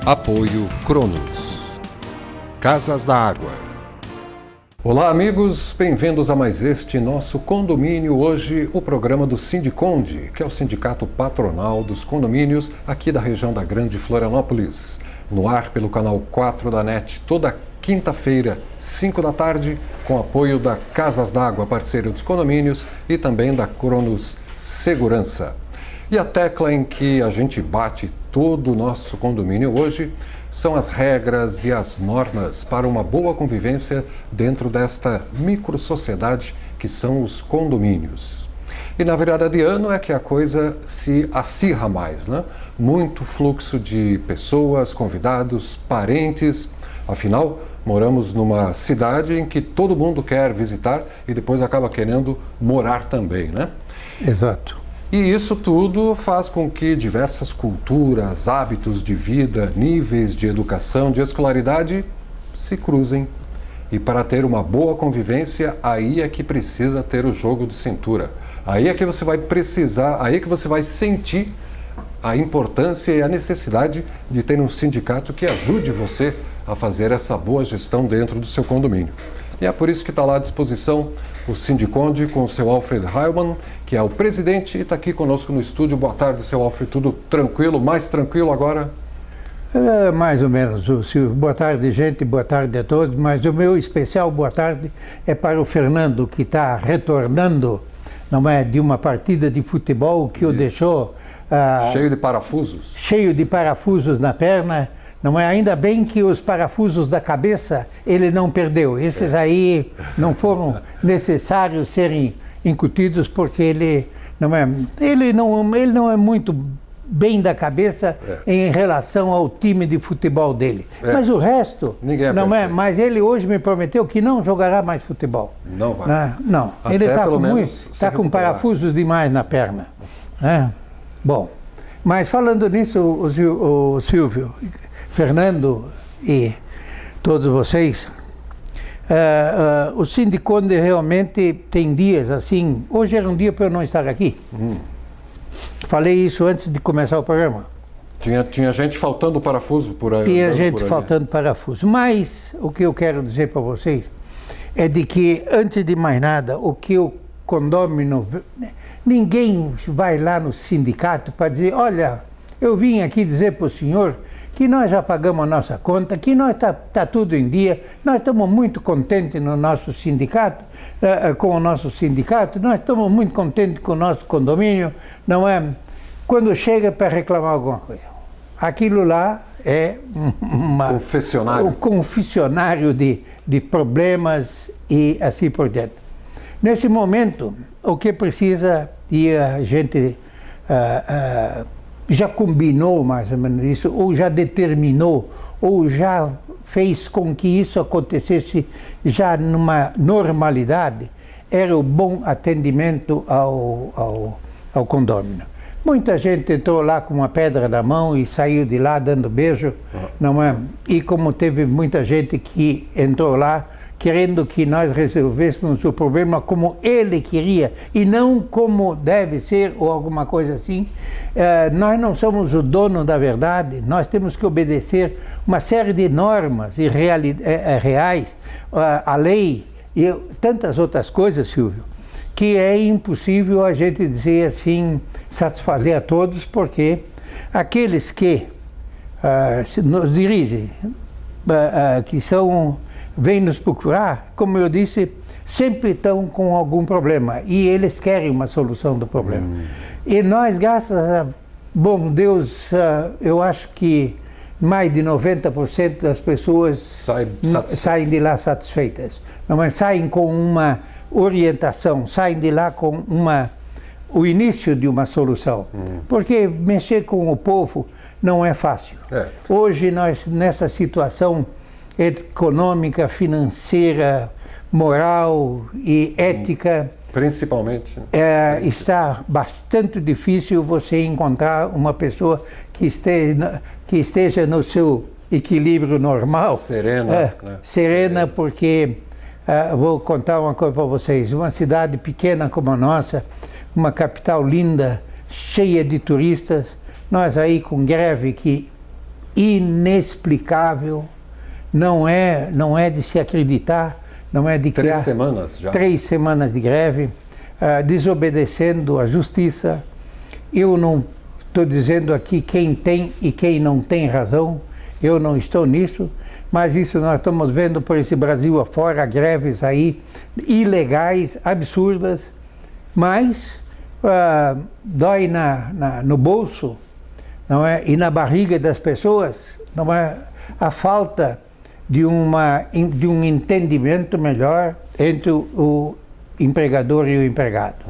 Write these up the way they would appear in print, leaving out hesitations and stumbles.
Apoio Cronos. Casas da Água. Olá, amigos, bem-vindos a mais este nosso condomínio. Hoje, o programa do Sindiconde, que é o sindicato patronal dos condomínios aqui da região da Grande Florianópolis. No ar pelo canal 4 da NET, toda quinta-feira, 5 da tarde, com apoio da Casas d'Água, parceiro dos condomínios, e também da Cronos Segurança. E a tecla em que a gente bate todo o nosso condomínio hoje são as regras e as normas para uma boa convivência dentro desta microsociedade que são os condomínios. E na virada de ano é que a coisa se acirra mais, né? Muito fluxo de pessoas, convidados, parentes. Afinal, moramos numa cidade em que todo mundo quer visitar e depois acaba querendo morar também, né? Exato. E isso tudo faz com que diversas culturas, hábitos de vida, níveis de educação, de escolaridade se cruzem. E para ter uma boa convivência, aí é que precisa ter o jogo de cintura. Aí é que você vai precisar, aí é que você vai sentir a importância e a necessidade de ter um sindicato que ajude você a fazer essa boa gestão dentro do seu condomínio. E é por isso que está lá à disposição o Sindiconde com o seu Alfred Heilmann, que é o presidente e está aqui conosco no estúdio. Boa tarde, seu Alfred. Tudo tranquilo? Mais tranquilo agora? Mais ou menos, Silvio. Boa tarde, gente. Boa tarde a todos. Mas o meu especial boa tarde é para o Fernando, que está retornando, não é, de uma partida de futebol que o deixou... cheio de parafusos? Cheio de parafusos na perna. Não é? Ainda bem que os parafusos da cabeça ele não perdeu. Esses aí não foram necessários serem incutidos porque ele não é muito bem da cabeça em relação ao time de futebol dele. Mas o resto não é. Mas ele hoje me prometeu que não jogará mais futebol. Não vai. Não. Até ele está com parafusos demais na perna. Bom, mas falando nisso, o Silvio, Fernando e todos vocês, o Sindiconde realmente tem dias assim. Hoje era um dia para eu não estar aqui. Falei isso antes de começar o programa. Tinha gente faltando parafuso por aí. Tinha gente faltando parafuso. Mas o que eu quero dizer para vocês é de que, antes de mais nada, o que o condômino... Ninguém vai lá no sindicato para dizer, olha, eu vim aqui dizer para o senhor que nós já pagamos a nossa conta, que nós tá tudo em dia, nós estamos muito contentes no nosso sindicato, com o nosso sindicato, nós estamos muito contentes com o nosso condomínio, não é? Quando chega para reclamar alguma coisa. Aquilo lá é confessionário. Um confessionário de problemas e assim por diante. Nesse momento, o que precisa, e a gente já combinou mais ou menos isso, ou já determinou, ou já fez com que isso acontecesse já numa normalidade, era o bom atendimento ao condômino. Muita gente entrou lá com uma pedra na mão e saiu de lá dando beijo, não é? E como teve muita gente que entrou lá querendo que nós resolvêssemos o problema como ele queria e não como deve ser ou alguma coisa assim. Nós não somos o dono da verdade, nós temos que obedecer uma série de normas e reais, a lei e tantas outras coisas, Silvio, que é impossível a gente dizer assim, satisfazer a todos, porque aqueles que nos dirigem, que vêm nos procurar, como eu disse, sempre estão com algum problema e eles querem uma solução do problema. E nós, graças a bom Deus, eu acho que mais de 90% das pessoas saem de lá satisfeitas. Mas saem com uma orientação, saem de lá com o início de uma solução. Porque mexer com o povo não é fácil. Hoje nós, nessa situação econômica, financeira, moral e ética, principalmente, está bastante difícil você encontrar uma pessoa que esteja no seu equilíbrio normal. Serena. Serena, porque vou contar uma coisa para vocês. Uma cidade pequena como a nossa, uma capital linda, cheia de turistas, nós aí com greve que inexplicável, não é de se acreditar, não é de criar 3 semanas já. 3 semanas de greve, desobedecendo a justiça. Eu não estou dizendo aqui quem tem e quem não tem razão, eu não estou nisso, mas isso nós estamos vendo por esse Brasil afora, greves aí ilegais, absurdas, mas dói no bolso, não é? E na barriga das pessoas, não é? A falta de um entendimento melhor entre o empregador e o empregado.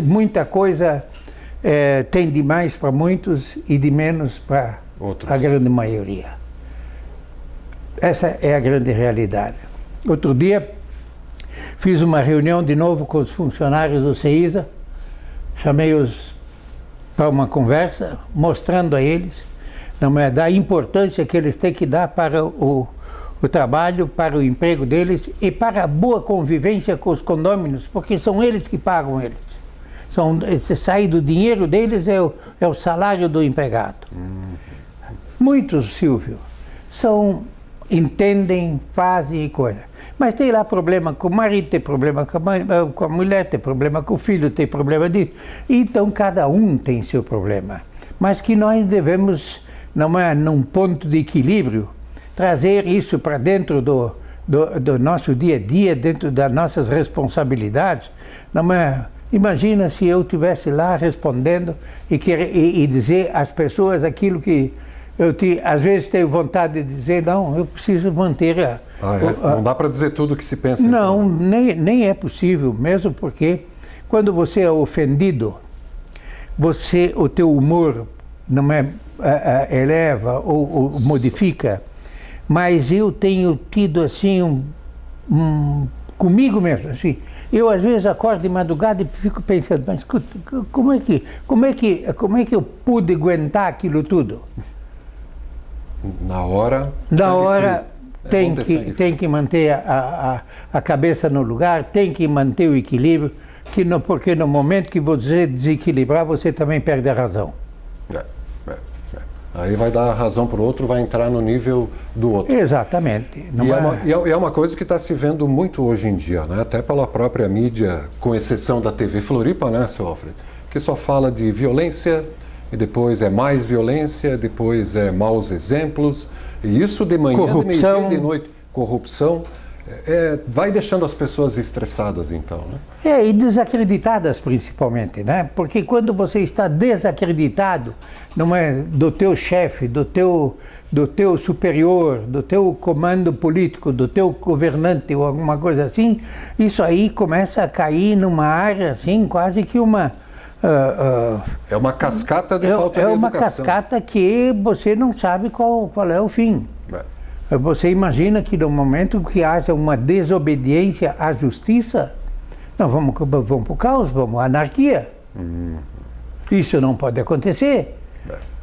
Muita coisa tem de mais para muitos e de menos para a grande maioria. Essa é a grande realidade. Outro dia, fiz uma reunião de novo com os funcionários do CEISA, chamei-os para uma conversa, mostrando a eles da importância que eles têm que dar para o trabalho, para o emprego deles e para a boa convivência com os condôminos, porque são eles que pagam eles. Sai do dinheiro deles, é o salário do empregado. Muitos, Silvio, entendem, fazem coisa. Mas tem lá problema com o marido, tem problema com a mulher, tem problema com o filho, tem problema disso. Então cada um tem seu problema. Mas que nós devemos, num ponto de equilíbrio, trazer isso para dentro do nosso dia a dia, dentro das nossas responsabilidades. Imagina se eu estivesse lá respondendo e dizer às pessoas aquilo que às vezes tenho vontade de dizer, não, eu preciso manter não dá para dizer tudo o que se pensa. Não, nem é possível, mesmo porque quando você é ofendido, o teu humor eleva ou modifica, mas eu tenho tido assim, comigo mesmo, assim, eu às vezes acordo de madrugada e fico pensando, mas como é que eu pude aguentar aquilo tudo? Na hora tem que manter a cabeça no lugar, tem que manter o equilíbrio, porque no momento que você desequilibrar, você também perde a razão. Aí vai dar razão para o outro, vai entrar no nível do outro. Exatamente. É uma coisa que está se vendo muito hoje em dia, né? Até pela própria mídia, com exceção da TV Floripa, né, seu Alfredo? Que só fala de violência, e depois é mais violência, depois é maus exemplos, e isso de manhã, corrupção, de meio-dia, de noite, corrupção, vai deixando as pessoas estressadas, então, né? E desacreditadas principalmente, né? Porque quando você está desacreditado, não é, do teu chefe, do teu superior, do teu comando político, do teu governante ou alguma coisa assim, isso aí começa a cair numa área assim, quase que uma... é uma cascata de falta de educação. É uma cascata que você não sabe qual é o fim. Você imagina que no momento que haja uma desobediência à justiça, nós vamos para o caos, vamos à anarquia. Isso não pode acontecer.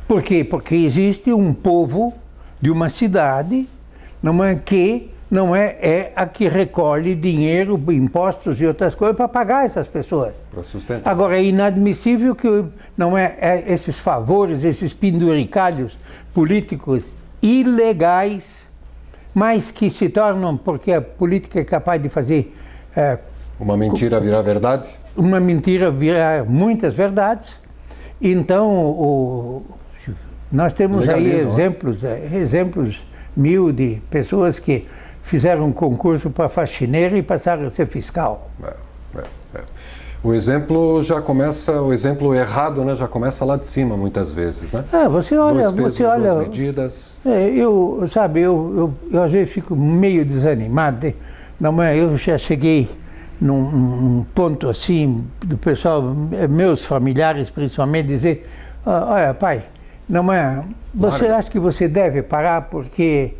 Por quê? Porque existe um povo de uma cidade que não é a que recolhe dinheiro, impostos e outras coisas para pagar essas pessoas. Para sustentar. Agora, é inadmissível que esses favores, esses penduricalhos políticos ilegais, mas que se tornam, porque a política é capaz de fazer... uma mentira virar verdade? Uma mentira virar muitas verdades. Então, nós temos aí exemplos mil de pessoas que fizeram um concurso para faxineiro e passaram a ser fiscal. O exemplo já começa, o exemplo errado, né, já começa lá de cima muitas vezes, né? Você olha, duas medidas. Eu às vezes fico meio desanimado. Eu já cheguei num ponto assim do pessoal, meus familiares principalmente, dizer, olha, pai, você acha que você deve parar porque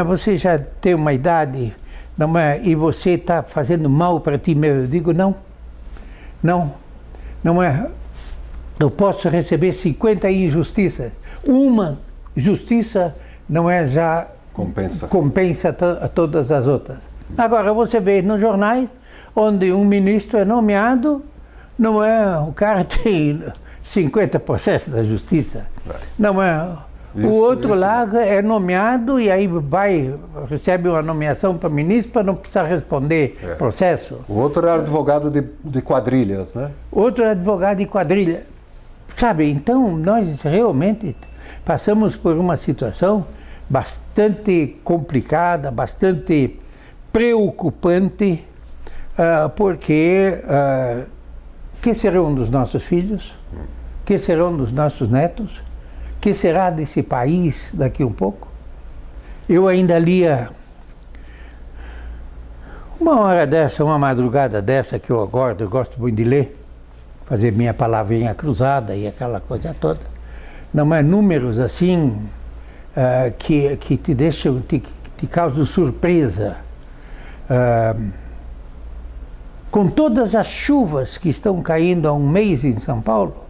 você já tem uma idade, e você está fazendo mal para ti mesmo. Eu digo, não. Eu posso receber 50 injustiças. Uma justiça já compensa todas as outras. Agora você vê nos jornais onde um ministro é nomeado, o cara tem 50 processos da justiça. Não é. Isso, o outro isso. lá é nomeado e aí recebe uma nomeação para ministro para não precisar responder processo. O outro era advogado de quadrilhas, né? Outro é advogado de quadrilha. Sabe, então nós realmente passamos por uma situação bastante complicada, bastante preocupante, porque que serão dos nossos filhos? Que serão dos nossos netos? Que será desse país daqui um pouco? Eu ainda lia uma hora dessa, uma madrugada dessa que eu acordo, eu gosto muito de ler, fazer minha palavrinha cruzada e aquela coisa toda. Não é números assim que te deixam, te causam surpresa. Com todas as chuvas que estão caindo há um mês em São Paulo,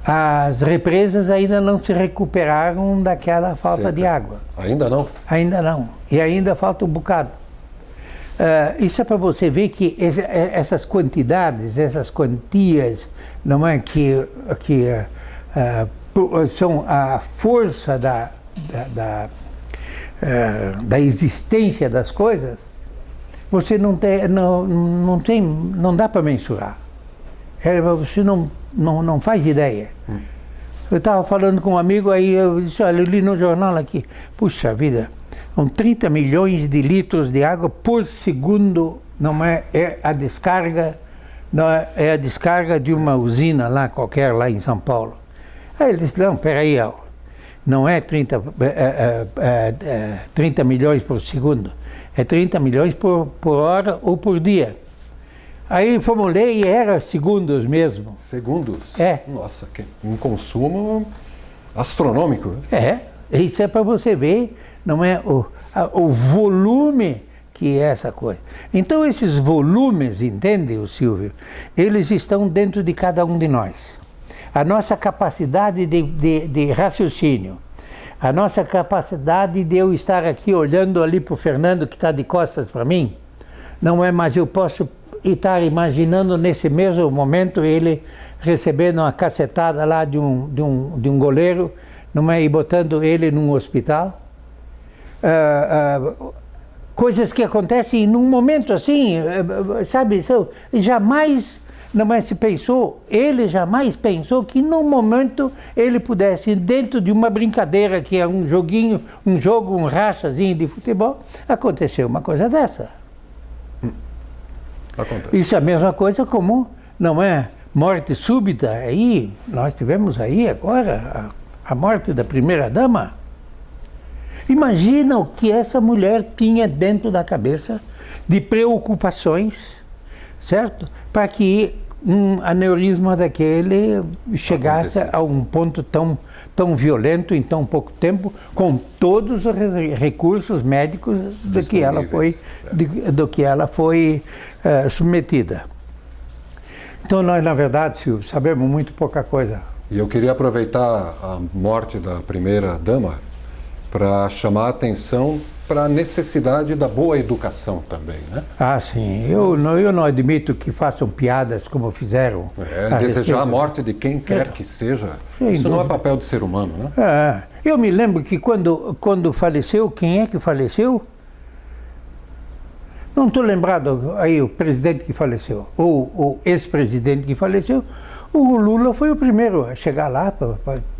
as represas ainda não se recuperaram daquela falta de água. Ainda não? Ainda não. E ainda falta um bocado. Isso é para você ver que essas quantidades, essas quantias, não é que são a força da existência das coisas, você não dá para mensurar. Você não faz ideia. Eu estava falando com um amigo, aí eu disse, olha, eu li no jornal aqui, puxa vida, são 30 milhões de litros de água por segundo, não é a descarga, não é a descarga de uma usina lá qualquer, lá em São Paulo. Aí ele disse, não, peraí, não é 30 milhões por segundo, é 30 milhões por hora ou por dia. Aí fomos ler e era segundos mesmo. Segundos? É. Nossa, um consumo astronômico. Isso é para você ver, não é o volume que é essa coisa. Então esses volumes, entende, o Silvio? Eles estão dentro de cada um de nós. A nossa capacidade de raciocínio, a nossa capacidade de eu estar aqui olhando ali para o Fernando que está de costas para mim, não é, mas eu posso estar imaginando nesse mesmo momento ele recebendo uma cacetada lá de um goleiro, não é, e botando ele num hospital. Coisas que acontecem num momento assim, sabe, jamais ele jamais pensou que num momento ele pudesse, dentro de uma brincadeira que é um joguinho, um rachazinho de futebol, aconteceu uma coisa dessa. Acontece. Isso é a mesma coisa como, não é, morte súbita. Aí, nós tivemos aí agora a morte da primeira-dama. Imagina o que essa mulher tinha dentro da cabeça de preocupações, certo? Para que um aneurisma daquele chegasse a um ponto tão violento em tão pouco tempo, com todos os recursos médicos do que ela foi submetida. Então nós, na verdade, Silvio, sabemos muito pouca coisa. E eu queria aproveitar a morte da primeira-dama para chamar a atenção para a necessidade da boa educação também, né? Ah, sim. Eu não admito que façam piadas como fizeram. Desejar a morte de quem quer que seja, isso não é papel de ser humano, né? Eu me lembro que quando faleceu, quem é que faleceu? Não estou lembrado aí o presidente que faleceu, ou o ex-presidente que faleceu. O Lula foi o primeiro a chegar lá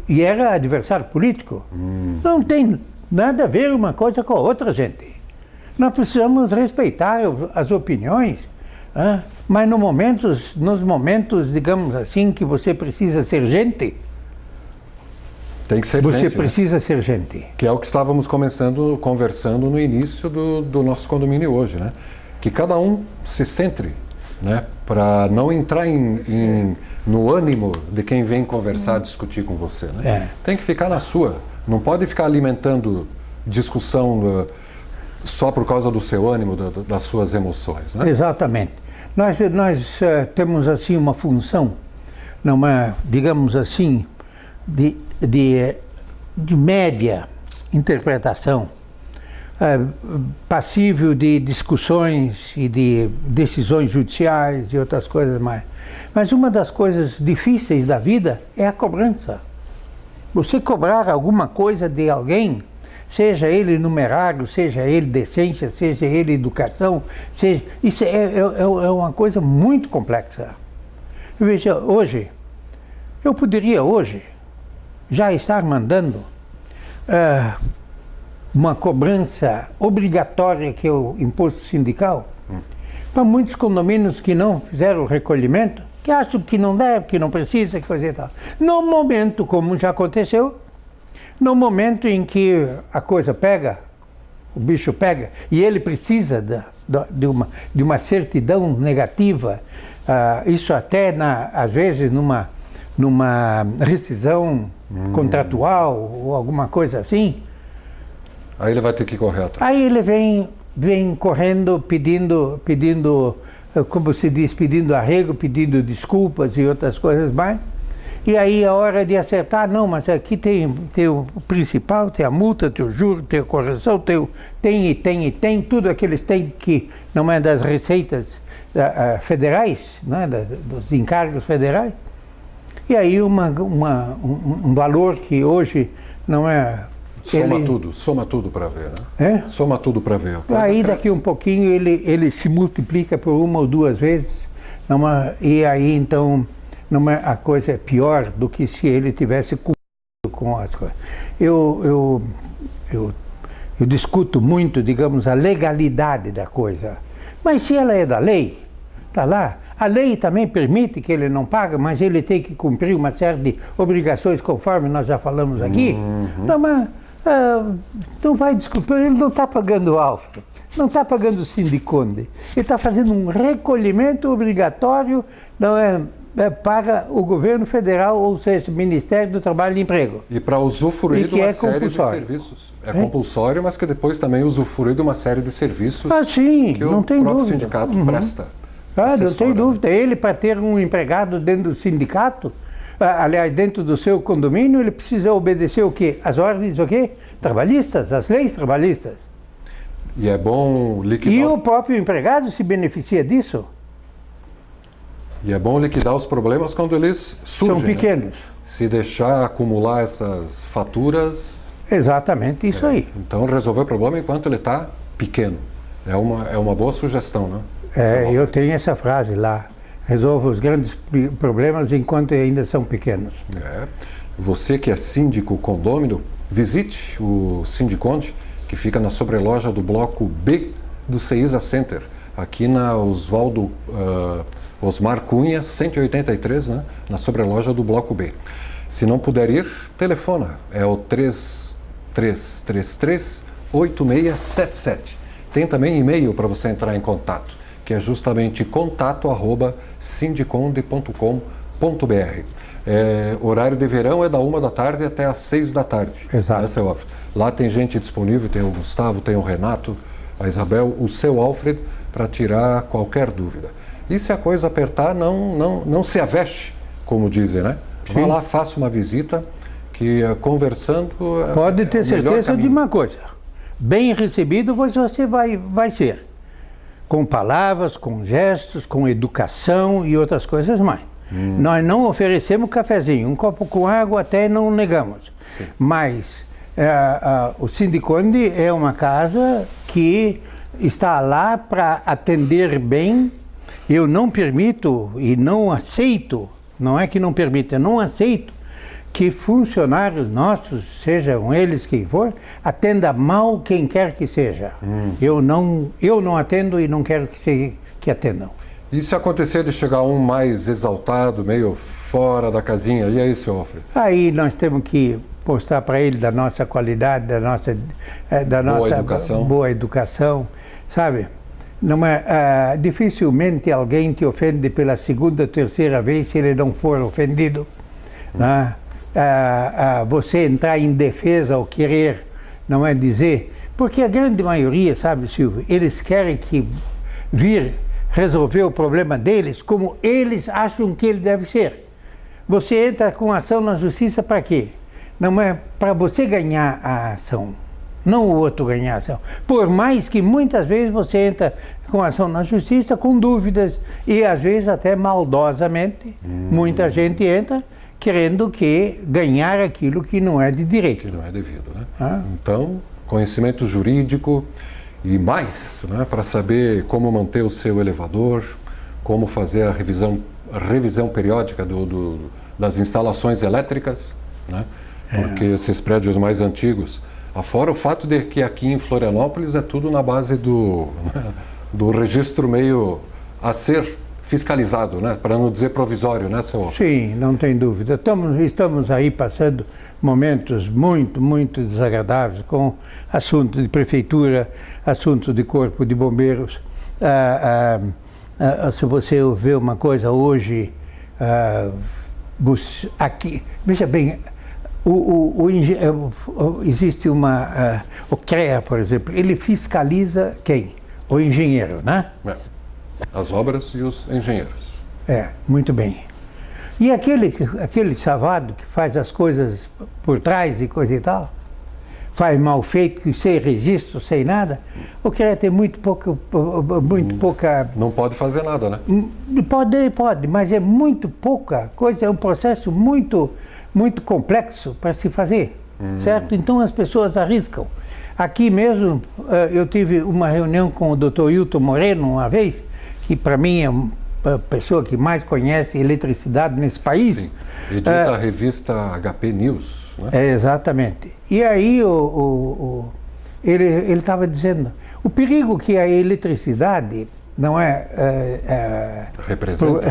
e era adversário político. Não tem nada a ver uma coisa com a outra, gente. Nós precisamos respeitar as opiniões, mas nos momentos, digamos assim, que você precisa ser gente, tem que ser você gente, precisa ser gente. Que é o que estávamos conversando no início do nosso condomínio hoje, né? Que cada um se centre, né? Para não entrar no ânimo de quem vem conversar, discutir com você, né? Tem que ficar na sua. Não pode ficar alimentando discussão só por causa do seu ânimo, das suas emoções, né? Exatamente. Nós temos assim uma função, digamos assim, de média interpretação, passível de discussões e de decisões judiciais e outras coisas mais. Mas uma das coisas difíceis da vida é a cobrança. Você cobrar alguma coisa de alguém, seja ele numerário, seja ele decência, seja ele educação, isso é uma coisa muito complexa. Veja, hoje, eu poderia hoje já estar mandando uma cobrança obrigatória, que é o imposto sindical, para muitos condomínios que não fizeram o recolhimento, que acham que não deve, que não precisa, que fazer tal. No momento, como já aconteceu, no momento em que a coisa pega, o bicho pega, e ele precisa de uma certidão negativa, isso até, às vezes, numa rescisão contratual ou alguma coisa assim. Aí ele vai ter que correr atrás. Aí ele vem correndo, pedindo, como se diz, pedindo arrego, pedindo desculpas e outras coisas mais. E aí a hora de acertar, não, mas aqui tem o principal, tem a multa, tem o juro, tem a correção, tem tudo aqueles tem que não é das receitas federais, né, dos encargos federais. E aí um valor que hoje não é... Soma tudo para ver, né? Soma tudo para ver. Aí daqui um pouquinho ele se multiplica por uma ou duas vezes, e aí então a coisa é pior do que se ele tivesse cumprido com as coisas. Eu discuto muito, digamos, a legalidade da coisa, mas se ela é da lei, está lá. A lei também permite que ele não pague, mas ele tem que cumprir uma série de obrigações, conforme nós já falamos aqui. Então, não vai desculpar, ele não está pagando o Alfred, não está pagando o Sindiconde, ele está fazendo um recolhimento obrigatório para o governo federal, ou seja, o Ministério do Trabalho e Emprego. E para usufruir de uma série de serviços. É compulsório, mas que depois também usufrui de uma série de serviços sim, que não o tem próprio dúvida. sindicato presta. Não tem dúvida. Ele, para ter um empregado dentro do sindicato, aliás, dentro do seu condomínio, ele precisa obedecer o quê? As ordens, o quê? Trabalhistas, as leis trabalhistas. E é bom liquidar... E o próprio empregado se beneficia disso. E é bom liquidar os problemas quando eles surgem. São pequenos. Né? Se deixar acumular essas faturas... Exatamente isso aí. Então, resolver o problema enquanto ele está pequeno. É uma boa sugestão, né? Eu tenho essa frase lá. Resolva os grandes problemas enquanto ainda são pequenos. Você que é síndico condômino, visite o Sindiconde, que fica na sobreloja do bloco B do CEISA Center, aqui na Osmar Cunha, 183, né, na sobreloja do bloco B. Se não puder ir, telefona, é o 3333-8677. Tem também e-mail para você entrar em contato, que é justamente contato@sindiconde.com.br. Horário de verão é da 1h até às 6h. Exato. Né, seu Alfred? Lá tem gente disponível, tem o Gustavo, tem o Renato, a Isabel, o seu Alfred, para tirar qualquer dúvida. E se a coisa apertar, não se aveste, como dizem, né? Sim. Vá lá, faça uma visita, que conversando... Pode ter certeza de uma coisa, bem recebido você vai ser. Com palavras, com gestos, com educação e outras coisas mais. Nós não oferecemos cafezinho, um copo com água até não negamos. Sim. Mas o Sindiconde é uma casa que está lá para atender bem. Eu não permito e não aceito, não é que não permito, eu não aceito que funcionários nossos, sejam eles quem for, atenda mal quem quer que seja. Eu não atendo e não quero que atendam. E se acontecer de chegar um mais exaltado, meio fora da casinha, e aí, seu Alfred? Aí nós temos que mostrar para ele da nossa qualidade, da nossa boa educação, sabe? Dificilmente alguém te ofende pela segunda ou terceira vez se ele não for ofendido, né? Você entrar em defesa ou querer, não é dizer, porque a grande maioria, sabe, Silvio, eles querem vir resolver o problema deles como eles acham que ele deve ser. Você entra com ação na justiça para quê? Não é para você ganhar a ação, não o outro ganhar ação. Por mais que muitas vezes você entra com ação na justiça com dúvidas e às vezes até maldosamente, muita gente entra querendo ganhar aquilo que não é de direito. Que não é devido, né? Então, conhecimento jurídico e mais, né, para saber como manter o seu elevador, como fazer a revisão periódica das instalações elétricas, né? Porque esses prédios mais antigos, afora o fato de que aqui em Florianópolis é tudo na base do registro meio a ser fiscalizado, né? Para não dizer provisório, né, seu? Sim, não tem dúvida. Estamos aí passando momentos muito, muito desagradáveis com assunto de prefeitura, assunto de corpo de bombeiros. Se você vê uma coisa hoje, aqui, veja bem, existe o CREA, por exemplo, ele fiscaliza quem? O engenheiro, né? As obras e os engenheiros. Muito bem. E aquele savado que faz as coisas por trás e coisa e tal, faz mal feito, sem registro, sem nada, o CREA tem muito pouca... Não pode fazer nada, né? Pode, mas é muito pouca coisa, é um processo muito, muito complexo para se fazer, certo? Então as pessoas arriscam. Aqui mesmo, eu tive uma reunião com o Dr. Hilton Moreno uma vez, que para mim é a pessoa que mais conhece eletricidade nesse país. Sim. Edita a revista HP News, né? Exatamente. E aí ele estava dizendo, o perigo que a eletricidade não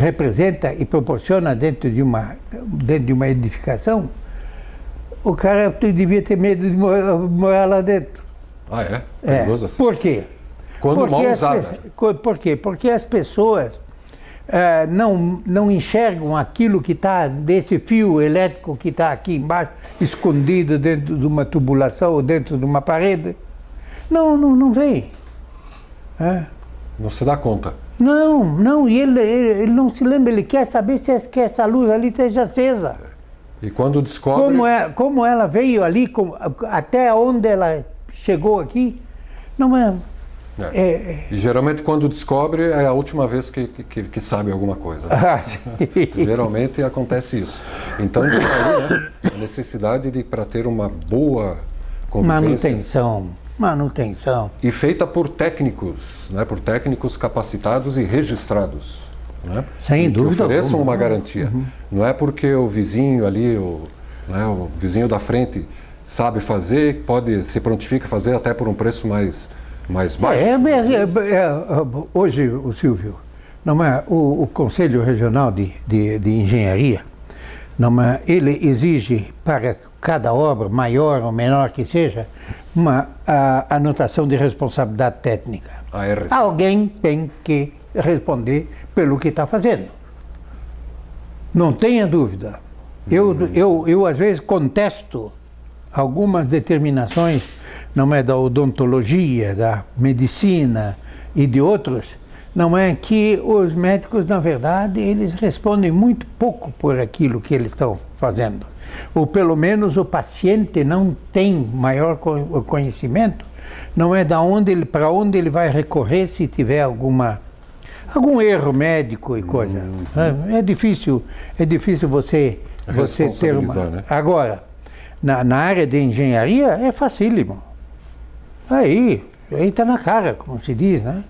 representa e proporciona dentro de uma edificação, o cara devia ter medo de morar lá dentro. É? Perigoso assim. Por quê? Quando mal usada. Por quê? Porque as pessoas não enxergam aquilo que está desse fio elétrico que está aqui embaixo, escondido dentro de uma tubulação ou dentro de uma parede. Não vê. Não se dá conta. Não, e ele não se lembra, ele quer saber se essa luz ali esteja acesa. E quando descobre... Como ela veio ali, até onde ela chegou aqui, não é... E geralmente quando descobre é a última vez que sabe alguma coisa. Né? Geralmente acontece isso. Então, aí, né, a necessidade para ter uma boa convivência... Manutenção. E feita por técnicos, né, por técnicos capacitados e registrados. Né? Sem dúvida. Que ofereçam uma garantia. Não é porque o vizinho ali, o vizinho da frente sabe fazer, se prontifica a fazer até por um preço mais baixo. Hoje, o Silvio, o Conselho Regional de Engenharia, ele exige para cada obra, maior ou menor que seja, uma anotação de responsabilidade técnica. ART. Alguém tem que responder pelo que está fazendo. Não tenha dúvida. Eu às vezes contesto algumas determinações, da odontologia, da medicina e de outros, que os médicos, na verdade, eles respondem muito pouco por aquilo que eles estão fazendo. Ou pelo menos o paciente não tem maior conhecimento, para onde ele vai recorrer se tiver algum erro médico e coisa. É difícil você ter uma... Né? Agora, na área de engenharia é facílimo. Aí está na cara, como se diz, né?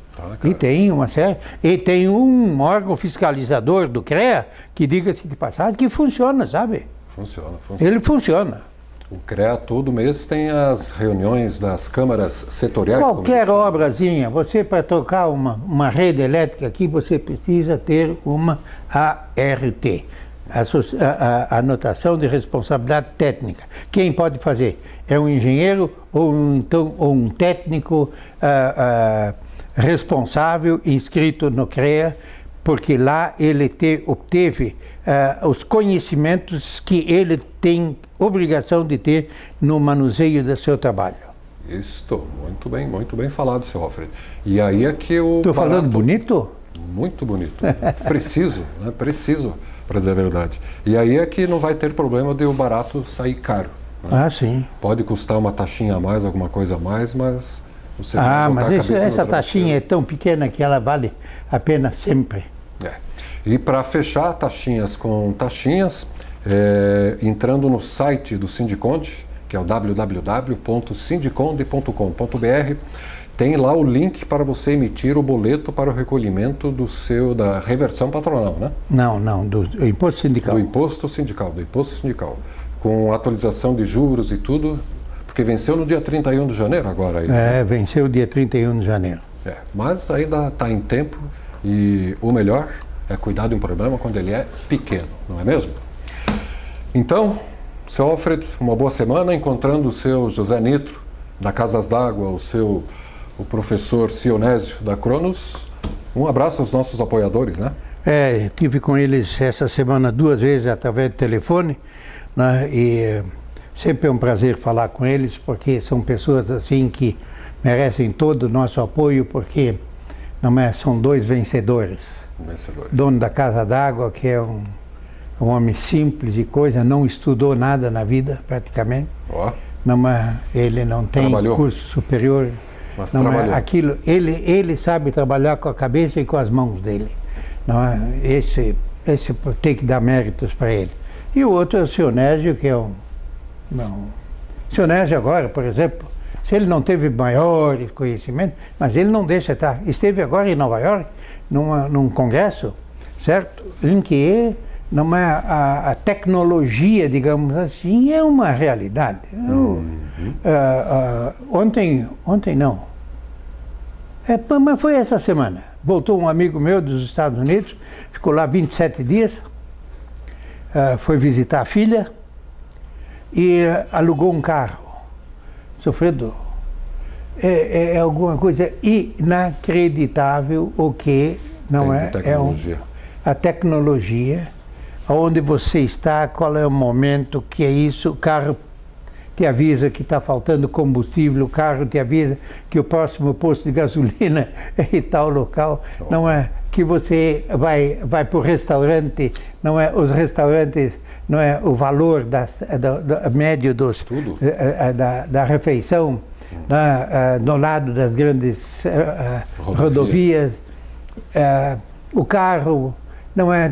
E tem uma série. E tem um órgão fiscalizador do CREA que, diga-se de passagem, que funciona, sabe? Funciona. Ele funciona. O CREA todo mês tem as reuniões das câmaras setoriais. Qualquer obrazinha, você para tocar uma rede elétrica aqui, você precisa ter uma ART. A anotação de responsabilidade técnica. Quem pode fazer? É um engenheiro ou um técnico responsável inscrito no CREA, porque lá ele obteve os conhecimentos que ele tem obrigação de ter no manuseio do seu trabalho. Isso, muito bem falado, seu Alfredo. E aí é que o Estou falando bonito? Muito bonito. Preciso, para dizer a verdade. E aí é que não vai ter problema de o barato sair caro. né? Ah, sim. Pode custar uma taxinha a mais, alguma coisa a mais, mas você não vai botar mas a cabeça no essa taxinha travesseiro. é tão pequena que ela vale a pena sempre. E para fechar taxinhas com taxinhas, entrando no site do Sindiconde, que é o www.sindiconde.com.br, tem lá o link para você emitir o boleto para o recolhimento da reversão patronal, né? Não, do imposto sindical. Do imposto sindical, com atualização de juros e tudo, porque venceu no dia 31 de janeiro agora. Aí, venceu dia 31 de janeiro. Mas ainda está em tempo e o melhor é cuidar de um problema quando ele é pequeno, não é mesmo? Então, seu Alfred, uma boa semana encontrando o seu José Nitro da Casas d'Água, o professor Sionésio da Cronos. Um abraço aos nossos apoiadores, né? Tive com eles essa semana 2 vezes através do telefone, né? E sempre é um prazer falar com eles, porque são pessoas assim que merecem todo o nosso apoio, porque são 2 vencedores. Dono da Casa d'Água, que é um homem simples de coisa, não estudou nada na vida praticamente. Ele não tem curso superior. Mas trabalhou. Ele sabe trabalhar com a cabeça e com as mãos dele. Esse tem que dar méritos para ele. E o outro é o Sionésio, que é o Sionésio agora, por exemplo, se ele não teve maior conhecimento, mas ele não deixa estar. Esteve agora em Nova York, num congresso, certo? Em que a tecnologia, digamos assim, é uma realidade. Ontem não. Mas foi essa semana. Voltou um amigo meu dos Estados Unidos, ficou lá 27 dias, foi visitar a filha e alugou um carro. Sofredor. É alguma coisa inacreditável o que não é. Tecnologia. A tecnologia, onde você está, qual é o momento que é isso, o carro te avisa que está faltando combustível, o carro te avisa que o próximo posto de gasolina é em tal local, não é que você vai para o restaurante, não é os restaurantes, não é o valor médio da refeição, no lado das grandes rodovias, o carro, não é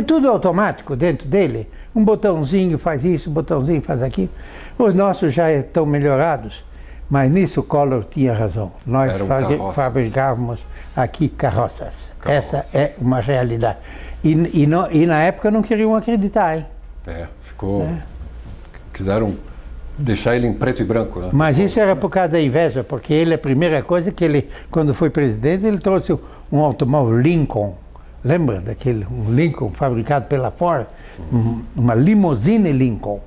tudo automático dentro dele. Um botãozinho faz isso, um botãozinho faz aquilo. Os nossos já estão melhorados, mas nisso o Collor tinha razão. Nós fabricávamos aqui carroças. Essa é uma realidade. E na época não queriam acreditar, hein? Quiseram deixar ele em preto e branco, né? Mas isso era por causa da inveja, porque ele, a primeira coisa que ele, quando foi presidente, ele trouxe um automóvel Lincoln. Lembra daquele Lincoln fabricado pela Ford? Uma limusine Lincoln.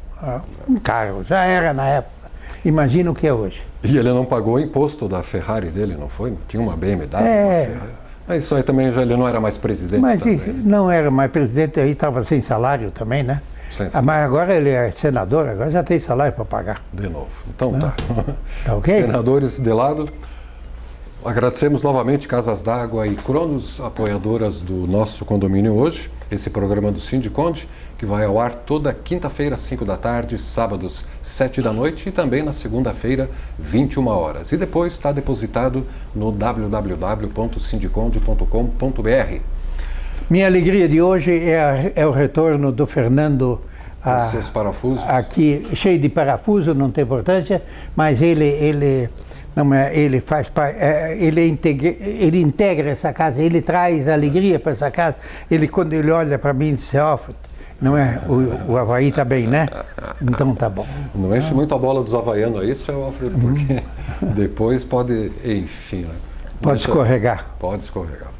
Um carro, já era na época. Imagina o que é hoje. E ele não pagou o imposto da Ferrari dele, não foi? Tinha uma BMW, uma Ferrari. Mas isso aí também ele não era mais presidente. Mas não era mais presidente, aí estava sem salário também, né? Mas agora ele é senador, agora já tem salário para pagar. De novo. Então tá. Tá ok? Senadores de lado. Agradecemos novamente Casas d'Água e Cronos, apoiadoras do nosso condomínio hoje, esse programa do Sindiconde, que vai ao ar toda quinta-feira, 5 da tarde, sábados, 7 da noite e também na segunda-feira, 21 horas. E depois está depositado no www.sindiconde.com.br. Minha alegria de hoje é o retorno do Fernando Os seus parafusos. Aqui, cheio de parafuso, não tem importância, mas ele faz ele integra essa casa, ele traz alegria para essa casa. Quando ele olha para mim, diz: Alfred, não é? O Havaí está bem, né? Então tá bom. Não enche muito a bola dos havaianos aí, seu Alfred, porque depois pode, enfim, né? Pode escorregar. Pode escorregar.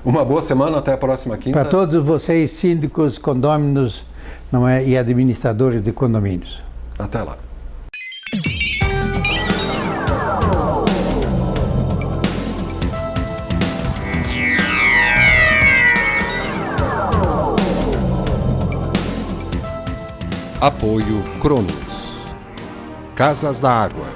Uma boa semana, até a próxima quinta. Para todos vocês, síndicos, condôminos, não é? E administradores de condomínios. Até lá. Apoio Cronos. Casas d'Água.